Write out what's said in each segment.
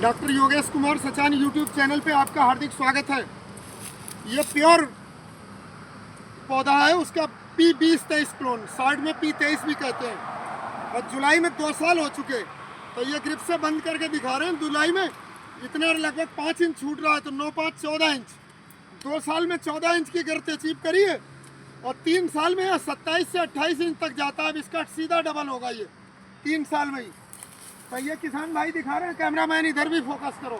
Doctor Yogesh Kumar Sachan YouTube channel पे आपका हार्दिक स्वागत है। ये प्योर पौधा है, उसका P20-23 क्लोन, साइड में P23 भी कहते हैं। और जुलाई में 2 साल हो चुके, तो ये ग्रिप से बंद करके दिखा रहे हैं। जुलाई में इतने लगभग 5 इंच छूट रहा है, तो 9-5 14 इंच। 2 साल में 14 इंच की गिरते अचीव करी है, और 3 साल में 27 से 28 इंच तक जाता है। अब इसका सीधा डबल होगा ये 3 साल में ही। तो ये किसान भाई दिखा रहे हैं, कैमरामैन इधर भी फोकस करो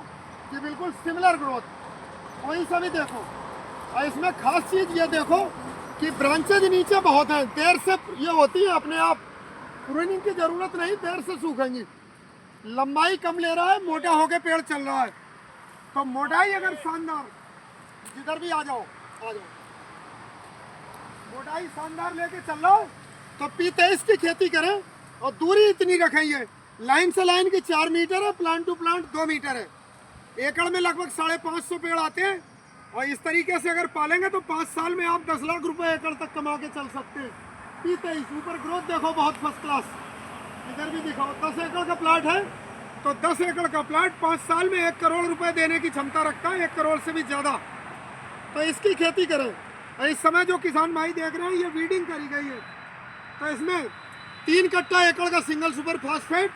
कि बिल्कुल सिमिलर ग्रोथ, वहीं से भी देखो। और इसमें खास चीज़ ये देखो कि ब्रांचेज नीचे बहुत हैं, देर से ये होती है अपने आप, प्रूनिंग की ज़रूरत नहीं, देर से सूखेंगी। लंबाई कम ले रहा है, मोटा होके पेड़ चल रहा है। तो मोटाई अगर शानदार, जिधर भी आ जाओ, मोटाई शानदार लेके चल रहा है तो P23 की खेती करें। और दूरी इतनी रखें, ये लाइन से लाइन की 4 मीटर है, प्लांट टू प्लांट 2 मीटर है। एकड़ में लगभग 550 पेड़ आते हैं। और इस तरीके से अगर पालेंगे तो 5 साल में आप 10 लाख रुपए एकड़ तक कमा के चल सकते हैं। P23 ऊपर ग्रोथ देखो, बहुत फर्स्ट क्लास। इधर भी दिखाओ, 10 एकड़ का प्लाट है, तो 10 एकड़ का प्लाट 5 साल में 1 करोड़ रुपए देने की क्षमता रखता है, 1 करोड़ से भी ज़्यादा। तो इसकी खेती करें। और इस समय जो किसान भाई देख रहे हैं, ये वीडिंग करी गई है, तो इसमें 3 कट्टा एकड़ का सिंगल सुपर फास्फेट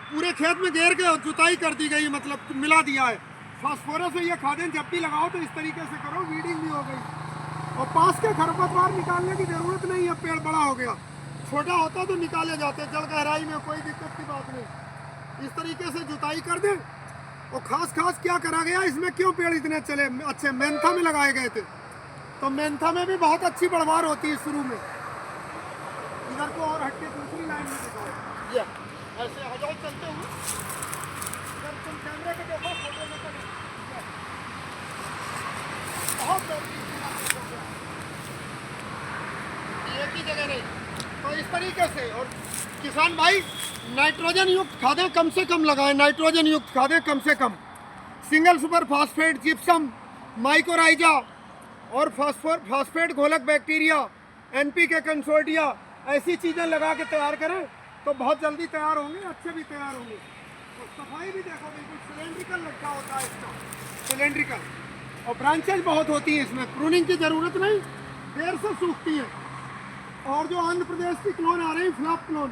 पूरे खेत में घेर के जुताई कर दी गई, मतलब मिला दिया है। फास्फोरस से ये खादें जब भी लगाओ तो इस तरीके से करो, वीडिंग भी हो गई। और पास के खरपतवार निकालने की ज़रूरत नहीं है, पेड़ बड़ा हो गया। छोटा होता तो निकाले जाते, जड़ गहराई में, कोई दिक्कत की बात नहीं। इस तरीके से जुताई कर दें। और खास क्या करा गया इसमें, क्यों पेड़ इतने चले अच्छे, मेंथा में लगाए गए थे। तो मेंथा में भी बहुत अच्छी बढ़वार होती है शुरू में। इधर को और हटके दूसरी लाइन में दिखाओ, ये ऐसे आ जाओ चलते हुए। इधर तुम कैमरे पे देखो, फोटो में तो बहुत एक ही जगह नहीं। तो इस तरीके से। और किसान भाई नाइट्रोजन युक्त खादें कम से कम लगाएं, नाइट्रोजन युक्त खादें कम से कम। Single super phosphate, gypsum, mycorrhiza और फास्फेट घोलक बैक्टीरिया, NPK कंसोर्टिया, ऐसी चीज़ें लगा के तैयार करें तो बहुत जल्दी तैयार होंगे, अच्छे भी तैयार होंगे। और सफाई भी देखो, बिल्कुल सिलेंड्रिकल लटका होता है इसका, सिलेंड्रिकल। और ब्रांचेज बहुत होती हैं इसमें, प्रूनिंग की ज़रूरत नहीं, देर से सूखती है। और जो आंध्र प्रदेश की क्लोन आ रही है, फ्लॉप क्लोन,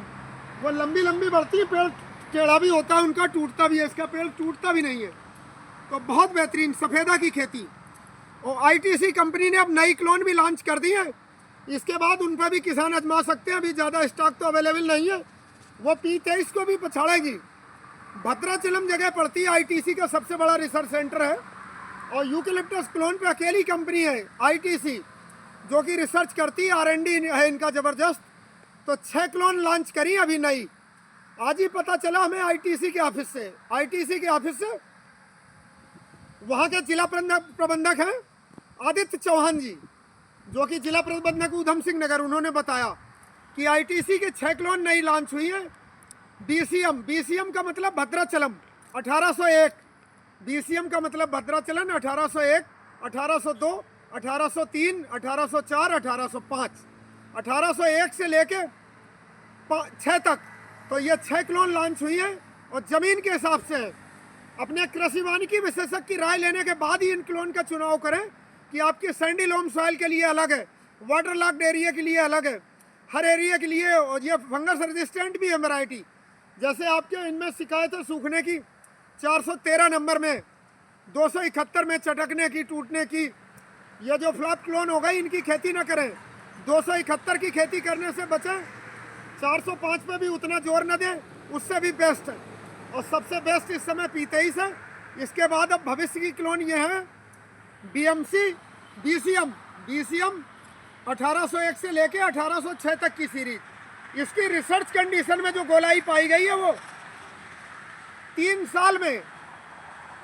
वो लंबी लंबी बढ़ती है, पेड़ टेढ़ा भी होता है उनका, टूटता भी है, इसका पेड़ टूटता भी नहीं है। तो बहुत बेहतरीन सफ़ेदा की खेती। और ITC कंपनी ने अब नई क्लोन भी लॉन्च कर दी है, इसके बाद उन पर भी किसान आजमा सकते हैं। अभी ज़्यादा स्टॉक तो अवेलेबल नहीं है। वो P23 को भी पछाड़ेगी। भद्राचलम जगह पड़ती है, ITC का सबसे बड़ा रिसर्च सेंटर है। और यूकेलिप्टस क्लोन पे अकेली कंपनी है ITC जो कि रिसर्च करती है, R&D है इनका ज़बरदस्त। तो 6 क्लोन लॉन्च करी अभी नई, आज ही पता चला हमें ITC के ऑफिस से। वहाँ के जिला प्रबंधक हैं आदित्य चौहान जी, जो कि जिला प्रबंधक ऊधम सिंह नगर, उन्होंने बताया कि ITC के 6 क्लोन नई लॉन्च हुई है। BCM का मतलब भद्राचलम 1801, BCM का मतलब भद्राचलम 1801, 1802, 1803, 1804, 1805, 1801 से लेके 6 तक। तो ये 6 क्लोन लॉन्च हुई है। और ज़मीन के हिसाब से अपने कृषि वानिकी विशेषज्ञ की राय लेने के बाद ही इन क्लोन का चुनाव करें कि आपकी सैंडी लोम सॉइल के लिए अलग है, वाटर लॉक्ड एरिया के लिए अलग है, हर एरिया के लिए। और ये फंगस रेजिस्टेंट भी है वैरायटी। जैसे आपके इनमें शिकायत है सूखने की 413 नंबर में, 271 में चटकने की, टूटने की। ये जो फ्लॉप क्लोन हो गई, इनकी खेती ना करें। 271 की खेती करने से बचें, 405 पे भी उतना जोर न दें, उससे भी बेस्ट है। और सबसे बेस्ट इस समय P23 है। इसके बाद अब भविष्य की क्लोन ये है BCM 1801 से लेके 1806 तक की सीरीज। इसकी रिसर्च कंडीशन में जो गोलाई पाई गई है, वो 3 साल में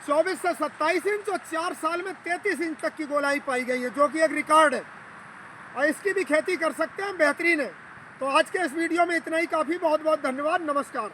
24 से 27 इंच और 4 साल में 33 इंच तक की गोलाई पाई गई है, जो कि एक रिकॉर्ड है। और इसकी भी खेती कर सकते हैं, बेहतरीन है। तो आज के इस वीडियो में इतना ही काफ़ी। बहुत बहुत धन्यवाद, नमस्कार।